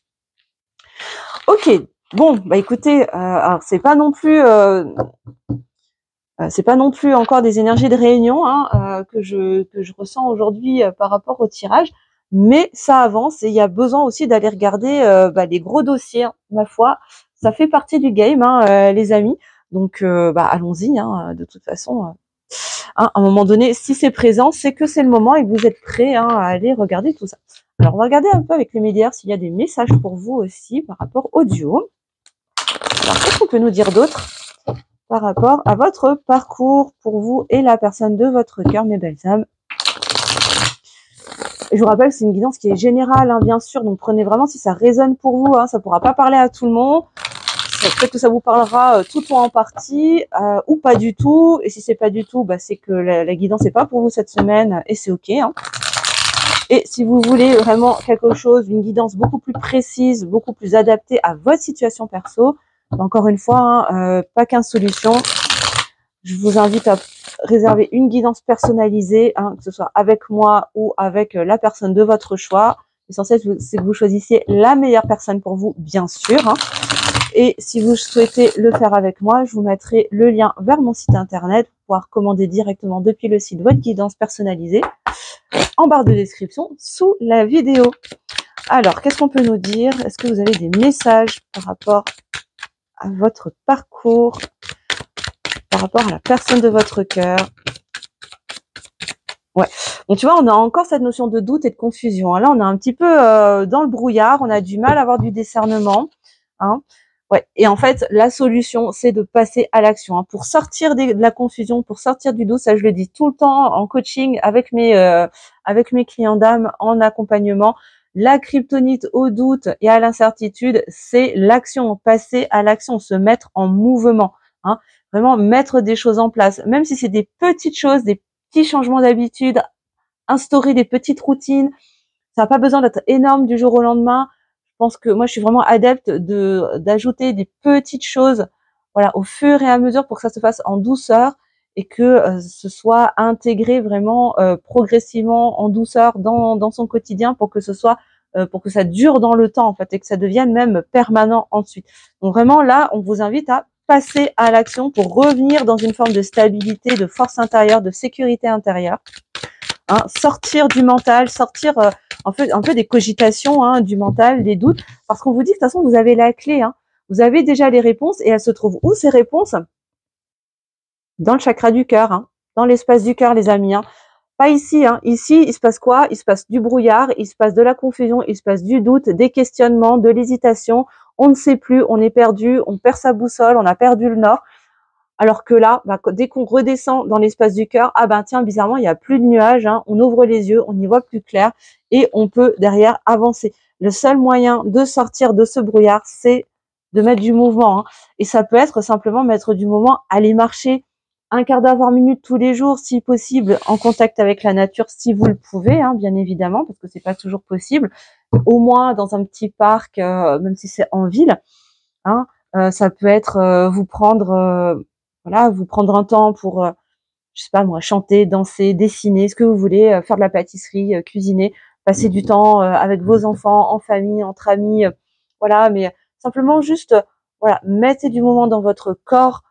Ok, bon, bah écoutez, alors c'est pas non plus encore des énergies de réunion, hein, que je ressens aujourd'hui par rapport au tirage. Mais ça avance et il y a besoin aussi d'aller regarder les gros dossiers, hein, ma foi. Ça fait partie du game, hein, les amis. Donc, allons-y, hein, de toute façon. Hein, à un moment donné, si c'est présent, c'est que c'est le moment et que vous êtes prêts, hein, à aller regarder tout ça. Alors, on va regarder un peu avec les médias s'il y a des messages pour vous aussi par rapport au duo. Alors, qu'est-ce qu'on peut nous dire d'autre par rapport à votre parcours pour vous et la personne de votre cœur, mes belles âmes? Je vous rappelle, c'est une guidance qui est générale, hein, bien sûr, donc prenez vraiment si ça résonne pour vous, hein, ça ne pourra pas parler à tout le monde. peut-être que ça vous parlera tout ou en partie, ou pas du tout. Et si c'est pas du tout, bah, c'est que la guidance n'est pas pour vous cette semaine, et c'est ok, hein. Et si vous voulez vraiment quelque chose, une guidance beaucoup plus précise, beaucoup plus adaptée à votre situation perso, encore une fois, hein, pas 15 solutions. Je vous invite à réserver une guidance personnalisée, hein, que ce soit avec moi ou avec la personne de votre choix. L'essentiel, c'est que vous choisissiez la meilleure personne pour vous, bien sûr, hein. Et si vous souhaitez le faire avec moi, je vous mettrai le lien vers mon site internet pour pouvoir commander directement depuis le site votre guidance personnalisée en barre de description sous la vidéo. Alors, qu'est-ce qu'on peut nous dire? Est-ce que vous avez des messages par rapport à votre parcours, par rapport à la personne de votre cœur? Ouais. Donc, tu vois, on a encore cette notion de doute et de confusion. Là, on est un petit peu dans le brouillard. On a du mal à avoir du discernement, hein. Ouais. Et en fait, la solution, c'est de passer à l'action, hein. Pour sortir de la confusion, pour sortir du doute, ça je le dis tout le temps en coaching avec mes clients d'âme en accompagnement. La kryptonite au doute et à l'incertitude, c'est l'action, passer à l'action, se mettre en mouvement, hein. Vraiment mettre des choses en place, même si c'est des petites choses, des petits changements d'habitude, instaurer des petites routines. Ça n'a pas besoin d'être énorme du jour au lendemain. Je pense que moi, je suis vraiment adepte d'ajouter des petites choses, voilà, au fur et à mesure pour que ça se fasse en douceur et que ce soit intégré vraiment progressivement en douceur dans son quotidien pour que ce soit pour que ça dure dans le temps en fait et que ça devienne même permanent ensuite. Donc vraiment là, on vous invite à passer à l'action pour revenir dans une forme de stabilité, de force intérieure, de sécurité intérieure. Hein, sortir du mental, sortir un peu des cogitations, hein, du mental, des doutes, parce qu'on vous dit que de toute façon vous avez la clé, hein. Vous avez déjà les réponses et elles se trouvent où ces réponses? Dans le chakra du cœur, hein, dans l'espace du cœur, les amis, hein. Pas ici, hein. Ici, il se passe quoi? Il se passe du brouillard, il se passe de la confusion, il se passe du doute, des questionnements, de l'hésitation. On ne sait plus, on est perdu, on perd sa boussole, on a perdu le nord. Alors que là, bah, dès qu'on redescend dans l'espace du cœur, ah ben tiens, bizarrement, il n'y a plus de nuages, hein, on ouvre les yeux, on y voit plus clair et on peut derrière avancer. Le seul moyen de sortir de ce brouillard, c'est de mettre du mouvement, hein. Et ça peut être simplement mettre du mouvement, aller marcher un quart d'heure, 20 minutes tous les jours, si possible, en contact avec la nature, si vous le pouvez, hein, bien évidemment, parce que c'est pas toujours possible. Au moins dans un petit parc, même si c'est en ville, hein, ça peut être vous prendre voilà, vous prendre un temps pour, je sais pas moi, chanter, danser, dessiner, ce que vous voulez, faire de la pâtisserie, cuisiner, passer du temps avec vos enfants, en famille, entre amis, voilà, mais simplement juste, voilà, mettez du moment dans votre corps.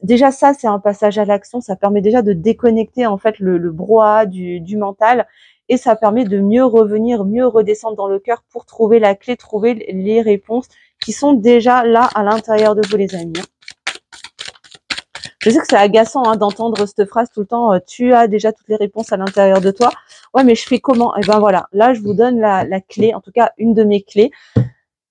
Déjà ça, c'est un passage à l'action, ça permet déjà de déconnecter en fait le brouhaha du mental et ça permet de mieux revenir, mieux redescendre dans le cœur pour trouver la clé, trouver les réponses qui sont déjà là à l'intérieur de vous, les amis. Je sais que c'est agaçant hein, d'entendre cette phrase tout le temps, tu as déjà toutes les réponses à l'intérieur de toi. Ouais, mais je fais comment? Eh ben voilà, là je vous donne la clé, en tout cas une de mes clés,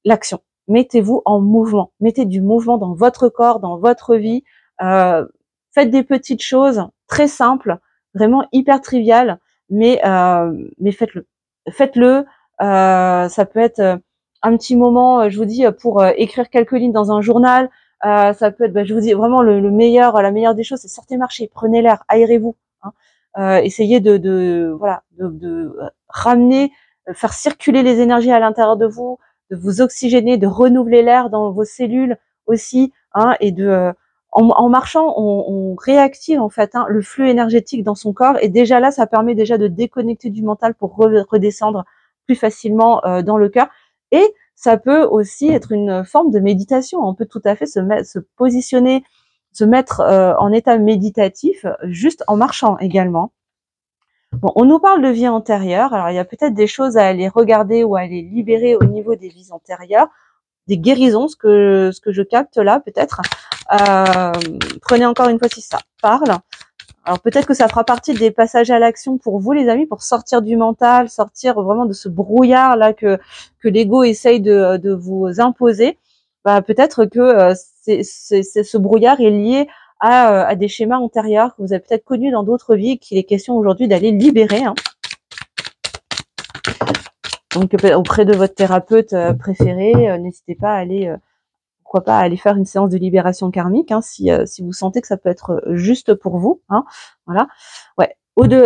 l'action. Mettez-vous en mouvement, mettez du mouvement dans votre corps, dans votre vie. Faites des petites choses très simples, vraiment hyper triviales, mais faites-le. Faites-le. Ça peut être un petit moment, je vous dis, pour écrire quelques lignes dans un journal. Ça peut être, je vous dis vraiment la meilleure des choses, c'est sortez marcher, prenez l'air, aérez-vous, hein. Essayez de ramener, faire circuler les énergies à l'intérieur de vous oxygéner, de renouveler l'air dans vos cellules aussi, hein, et en marchant, on réactive en fait hein, le flux énergétique dans son corps et déjà là, ça permet déjà de déconnecter du mental pour redescendre plus facilement dans le cœur. Et ça peut aussi être une forme de méditation. On peut tout à fait se positionner, se mettre en état méditatif juste en marchant également. Bon, on nous parle de vie antérieure. Alors, il y a peut-être des choses à aller regarder ou à aller libérer au niveau des vies antérieures, des guérisons, ce que je capte là, peut-être. Prenez encore une fois si ça parle. Alors peut-être que ça fera partie des passages à l'action pour vous les amis, pour sortir du mental, sortir vraiment de ce brouillard là que l'ego essaye de vous imposer. Bah, peut-être que ce brouillard est lié à des schémas antérieurs que vous avez peut-être connus dans d'autres vies, qu'il est question aujourd'hui d'aller libérer, hein. Donc auprès de votre thérapeute préféré, n'hésitez pas à aller pourquoi pas aller faire une séance de libération karmique, hein, si vous sentez que ça peut être juste pour vous, hein, voilà. Ouais.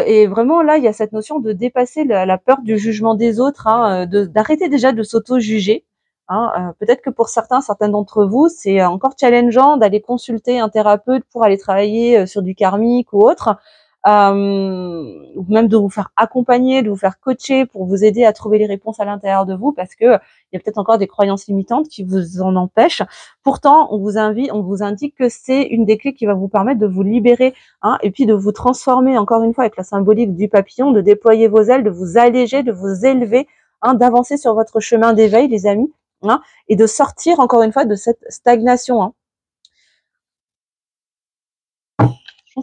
Et vraiment là, il y a cette notion de dépasser la peur du jugement des autres, hein, d'arrêter déjà de s'auto-juger. Hein, peut-être que pour certains d'entre vous, c'est encore challengeant d'aller consulter un thérapeute pour aller travailler sur du karmique ou autre, ou même de vous faire accompagner, de vous faire coacher pour vous aider à trouver les réponses à l'intérieur de vous, parce que il y a peut-être encore des croyances limitantes qui vous en empêchent. Pourtant, on vous indique que c'est une des clés qui va vous permettre de vous libérer, hein, et puis de vous transformer, encore une fois, avec la symbolique du papillon, de déployer vos ailes, de vous alléger, de vous élever, hein, d'avancer sur votre chemin d'éveil, les amis. Hein, et de sortir encore une fois de cette stagnation. Hein.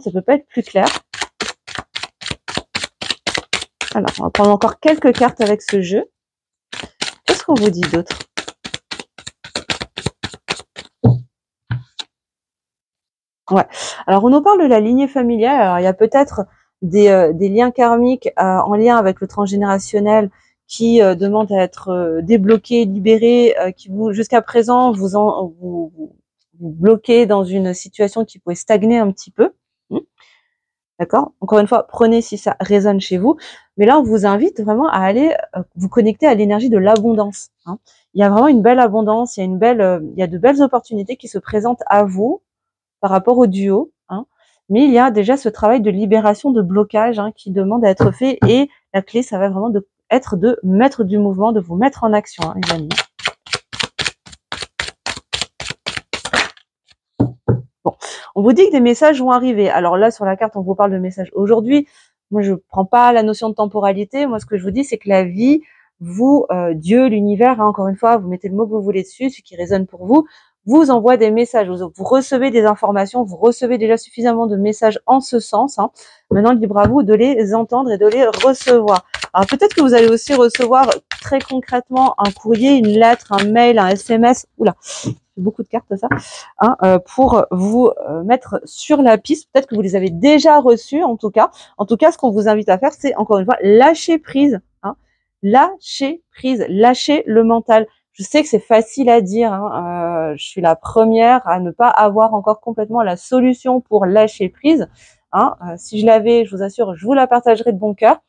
Ça peut pas être plus clair. Alors, on va prendre encore quelques cartes avec ce jeu. Qu'est-ce qu'on vous dit d'autre? Ouais. Alors, on nous parle de la lignée familiale. Alors, il y a peut-être des liens karmiques en lien avec le transgénérationnel qui demandent à être débloqués, libérés, qui vous, jusqu'à présent, vous bloquez dans une situation qui pouvait stagner un petit peu. D'accord? Encore une fois, prenez si ça résonne chez vous. Mais là, on vous invite vraiment à aller vous connecter à l'énergie de l'abondance. Hein. Il y a vraiment une belle abondance, il y a de belles opportunités qui se présentent à vous par rapport au duo. Hein. Mais il y a déjà ce travail de libération de blocage, hein, qui demande à être fait. Et la clé, ça va vraiment être de mettre du mouvement, de vous mettre en action, hein, les amis. Bon, on vous dit que des messages vont arriver. Alors là, sur la carte, on vous parle de messages aujourd'hui. Moi, je prends pas la notion de temporalité. Moi, ce que je vous dis, c'est que la vie, vous, Dieu, l'univers, hein, encore une fois, vous mettez le mot que vous voulez dessus, ce qui résonne pour vous envoie des messages. Vous recevez des informations, vous recevez déjà suffisamment de messages en ce sens. Hein. Maintenant, libre à vous de les entendre et de les recevoir. Alors peut-être que vous allez aussi recevoir très concrètement un courrier, une lettre, un mail, un SMS. Oula, beaucoup de cartes ça, hein, pour vous mettre sur la piste. Peut-être que vous les avez déjà reçus, en tout cas. En tout cas, ce qu'on vous invite à faire, c'est encore une fois lâcher prise, hein, lâcher prise, lâcher le mental. Je sais que c'est facile à dire, hein, je suis la première à ne pas avoir encore complètement la solution pour lâcher prise. Hein, si je l'avais, je vous assure, je vous la partagerai de bon cœur.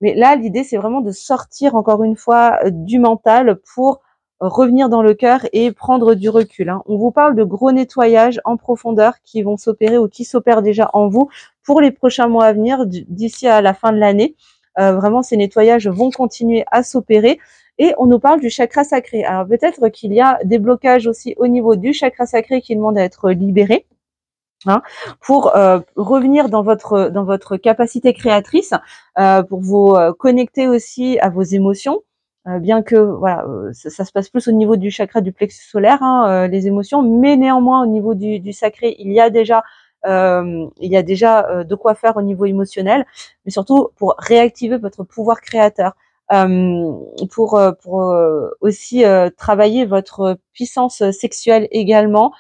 Mais là, l'idée, c'est vraiment de sortir encore une fois du mental pour revenir dans le cœur et prendre du recul. Hein. On vous parle de gros nettoyages en profondeur qui vont s'opérer ou qui s'opèrent déjà en vous pour les prochains mois à venir, d'ici à la fin de l'année. Vraiment, ces nettoyages vont continuer à s'opérer. Et on nous parle du chakra sacré. Alors peut-être qu'il y a des blocages aussi au niveau du chakra sacré qui demandent à être libérés. Hein, pour revenir dans votre capacité créatrice, pour vous connecter aussi à vos émotions, bien que voilà, ça se passe plus au niveau du chakra du plexus solaire, hein, les émotions, mais néanmoins au niveau du sacré, il y a déjà de quoi faire au niveau émotionnel, mais surtout pour réactiver votre pouvoir créateur, pour aussi travailler votre puissance sexuelle également.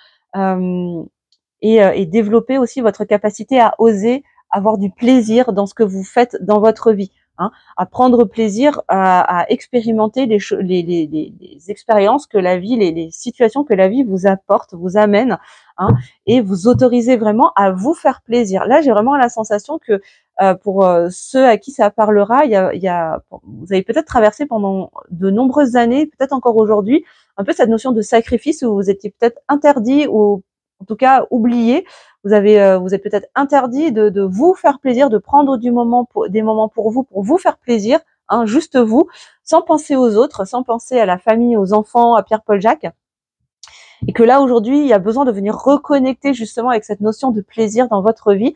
Et développer aussi votre capacité à oser avoir du plaisir dans ce que vous faites dans votre vie, hein, à prendre plaisir à expérimenter les expériences que la vie, les situations que la vie vous apporte, vous amène, hein, et vous autoriser vraiment à vous faire plaisir. Là, j'ai vraiment la sensation que pour ceux à qui ça parlera, vous avez peut-être traversé pendant de nombreuses années, peut-être encore aujourd'hui, un peu cette notion de sacrifice où vous étiez peut-être interdit ou en tout cas oublié. Vous êtes peut-être interdit de vous faire plaisir, de prendre des moments pour vous faire plaisir, hein, juste vous, sans penser aux autres, sans penser à la famille, aux enfants, à Pierre, Paul, Jacques. Et que là, aujourd'hui, il y a besoin de venir reconnecter justement avec cette notion de plaisir dans votre vie.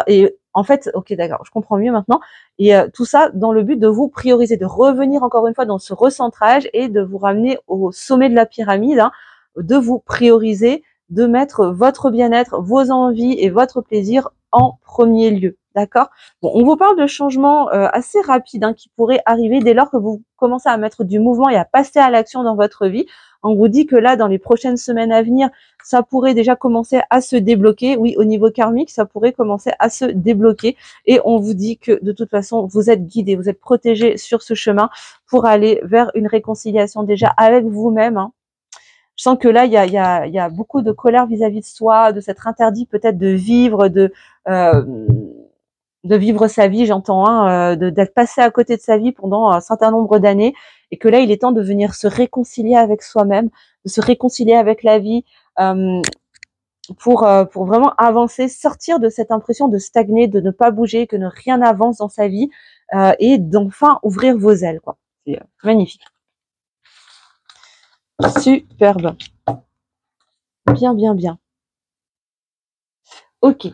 Et en fait, ok, d'accord, je comprends mieux maintenant. Et tout ça dans le but de vous prioriser, de revenir encore une fois dans ce recentrage et de vous ramener au sommet de la pyramide, hein, de vous prioriser, de mettre votre bien-être, vos envies et votre plaisir en premier lieu. D'accord? Bon, on vous parle de changements assez rapides, hein, qui pourraient arriver dès lors que vous commencez à mettre du mouvement et à passer à l'action dans votre vie. On vous dit que là, dans les prochaines semaines à venir, ça pourrait déjà commencer à se débloquer. Oui, au niveau karmique, ça pourrait commencer à se débloquer. Et on vous dit que de toute façon, vous êtes guidés, vous êtes protégés sur ce chemin pour aller vers une réconciliation déjà avec vous-même, hein. Je sens que là, il y a beaucoup de colère vis-à-vis de soi, de s'être interdit peut-être de vivre sa vie, j'entends, hein, d'être passé à côté de sa vie pendant un certain nombre d'années, et que là, il est temps de venir se réconcilier avec soi-même, de se réconcilier avec la vie, pour vraiment avancer, sortir de cette impression de stagner, de ne pas bouger, que rien n'avance dans sa vie, et d'enfin ouvrir vos ailes, quoi. C'est magnifique. Superbe. Bien, bien, bien. Ok.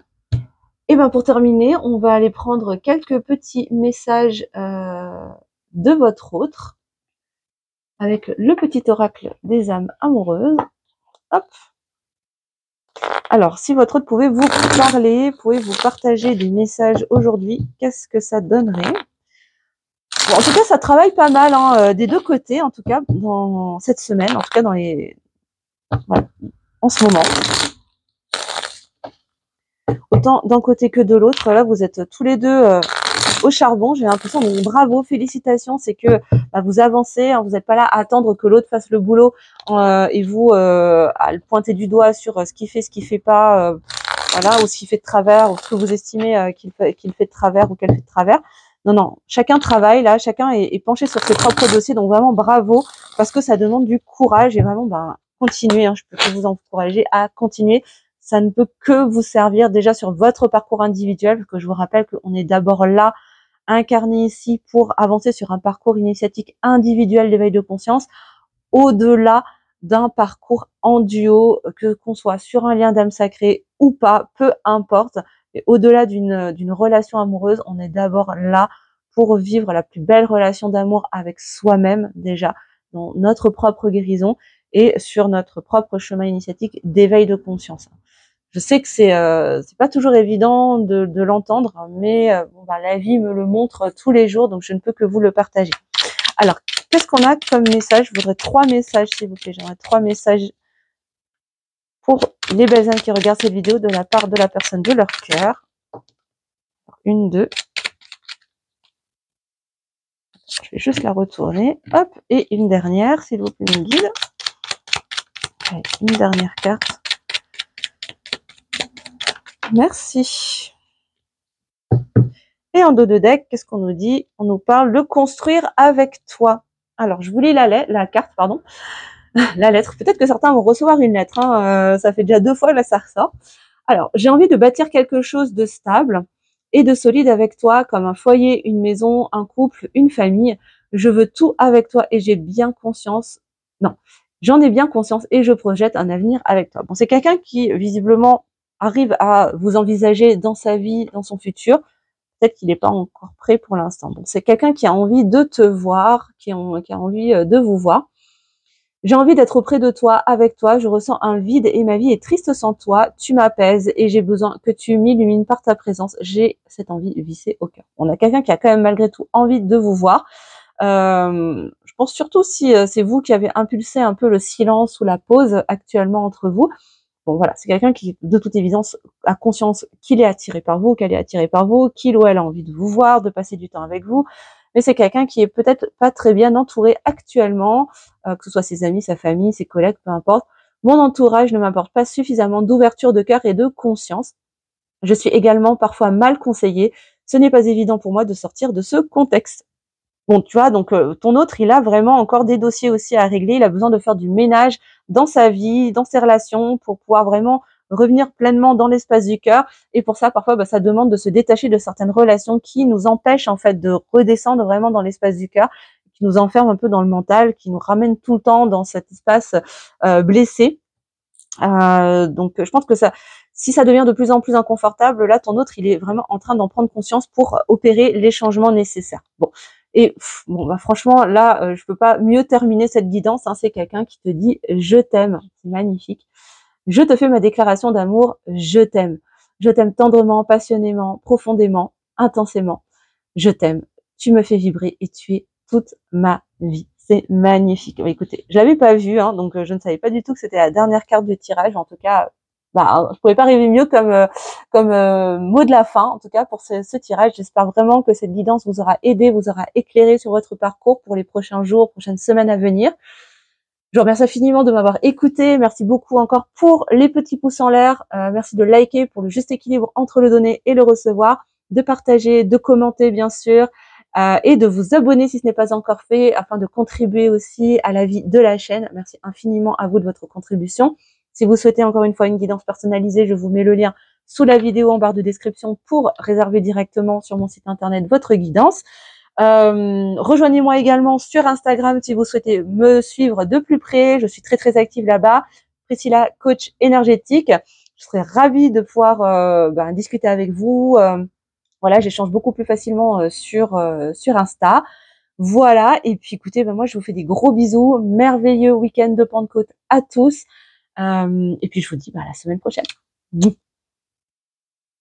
Et ben pour terminer, on va aller prendre quelques petits messages de votre autre avec le petit oracle des âmes amoureuses. Hop. Alors, si votre autre pouvait vous parler, pouvez vous partager des messages aujourd'hui, qu'est-ce que ça donnerait? Bon, en tout cas, ça travaille pas mal, hein, des deux côtés, en tout cas, dans cette semaine, en tout cas dans les... Voilà, en ce moment. Autant d'un côté que de l'autre, là, vous êtes tous les deux au charbon, j'ai l'impression, donc bravo, félicitations, c'est que vous avancez, hein, vous n'êtes pas là à attendre que l'autre fasse le boulot et vous à le pointer du doigt sur ce qu'il fait pas, voilà, ou ce qu'il fait de travers, ou ce que vous estimez qu'il fait de travers ou qu'elle fait de travers. Non, non, chacun travaille là, chacun est penché sur ses propres dossiers, donc vraiment bravo, parce que ça demande du courage et vraiment continuez, hein, je peux que vous encourager à continuer. Ça ne peut que vous servir déjà sur votre parcours individuel, parce que je vous rappelle qu'on est d'abord là, incarné ici, pour avancer sur un parcours initiatique individuel d'éveil de conscience, au-delà d'un parcours en duo, que qu'on soit sur un lien d'âme sacrée ou pas, peu importe. Et au-delà d'une relation amoureuse, on est d'abord là pour vivre la plus belle relation d'amour avec soi-même déjà, dans notre propre guérison et sur notre propre chemin initiatique d'éveil de conscience. Je sais que c'est pas toujours évident de l'entendre, mais la vie me le montre tous les jours, donc je ne peux que vous le partager. Alors, qu'est-ce qu'on a comme message? Je voudrais 3 messages, s'il vous plaît. J'aimerais 3 messages pour les belles âmes qui regardent cette vidéo de la part de la personne de leur cœur. 1, 2. Je vais juste la retourner. Hop, et une dernière, s'il vous plaît, mon guide. Allez, une dernière carte. Merci. Et en dos de deck, qu'est-ce qu'on nous dit? On nous parle de construire avec toi. Alors, je vous lis la carte, pardon. La lettre. Peut-être que certains vont recevoir une lettre. Hein. Ça fait déjà 2 fois, là, ça ressort. Alors, j'ai envie de bâtir quelque chose de stable et de solide avec toi, comme un foyer, une maison, un couple, une famille. Je veux tout avec toi et j'ai bien conscience. Non, j'en ai bien conscience et je projette un avenir avec toi. Bon, c'est quelqu'un qui, visiblement, arrive à vous envisager dans sa vie, dans son futur. Peut-être qu'il n'est pas encore prêt pour l'instant. Bon, c'est quelqu'un qui a envie de te voir, qui a envie de vous voir. J'ai envie d'être auprès de toi, avec toi, je ressens un vide et ma vie est triste sans toi, tu m'apaises et j'ai besoin que tu m'illumines par ta présence. J'ai cette envie vissée au cœur. On a quelqu'un qui a quand même malgré tout envie de vous voir. Je pense surtout si c'est vous qui avez impulsé un peu le silence ou la pause actuellement entre vous. Bon voilà, c'est quelqu'un qui, de toute évidence, a conscience qu'il est attiré par vous, qu'elle est attirée par vous, qu'il ou elle a envie de vous voir, de passer du temps avec vous. Mais c'est quelqu'un qui est peut-être pas très bien entouré actuellement, que ce soit ses amis, sa famille, ses collègues, peu importe. Mon entourage ne m'apporte pas suffisamment d'ouverture de cœur et de conscience. Je suis également parfois mal conseillée. Ce n'est pas évident pour moi de sortir de ce contexte. Bon, tu vois, donc ton autre, il a vraiment encore des dossiers aussi à régler. Il a besoin de faire du ménage dans sa vie, dans ses relations, pour pouvoir vraiment revenir pleinement dans l'espace du cœur. Et pour ça, parfois, ça demande de se détacher de certaines relations qui nous empêchent en fait de redescendre vraiment dans l'espace du cœur, qui nous enferment un peu dans le mental, qui nous ramènent tout le temps dans cet espace blessé. Donc, je pense que si ça devient de plus en plus inconfortable, là, ton autre, il est vraiment en train d'en prendre conscience pour opérer les changements nécessaires. Bon. Et franchement, là, je peux pas mieux terminer cette guidance. Hein, c'est quelqu'un qui te dit « Je t'aime ». C'est magnifique. Je te fais ma déclaration d'amour. Je t'aime. Je t'aime tendrement, passionnément, profondément, intensément. Je t'aime. Tu me fais vibrer et tu es toute ma vie. C'est magnifique. Écoutez, je l'avais pas vu, hein, donc je ne savais pas du tout que c'était la dernière carte de tirage. En tout cas, je pouvais pas rêver mieux comme mot de la fin, en tout cas pour ce tirage. J'espère vraiment que cette guidance vous aura aidé, vous aura éclairé sur votre parcours pour les prochains jours, prochaines semaines à venir. Je vous remercie infiniment de m'avoir écouté. Merci beaucoup encore pour les petits pouces en l'air. Merci de liker pour le juste équilibre entre le donner et le recevoir, de partager, de commenter bien sûr, et de vous abonner si ce n'est pas encore fait afin de contribuer aussi à la vie de la chaîne. Merci infiniment à vous de votre contribution. Si vous souhaitez encore une fois une guidance personnalisée, je vous mets le lien sous la vidéo en barre de description pour réserver directement sur mon site internet votre guidance. Rejoignez-moi également sur Instagram si vous souhaitez me suivre de plus près. Je suis très très active là-bas. Priscilla, coach énergétique. Je serais ravie de pouvoir discuter avec vous. Voilà, j'échange beaucoup plus facilement sur Insta. Voilà, et puis écoutez, moi je vous fais des gros bisous. Merveilleux week-end de Pentecôte à tous. Et puis je vous dis à la semaine prochaine.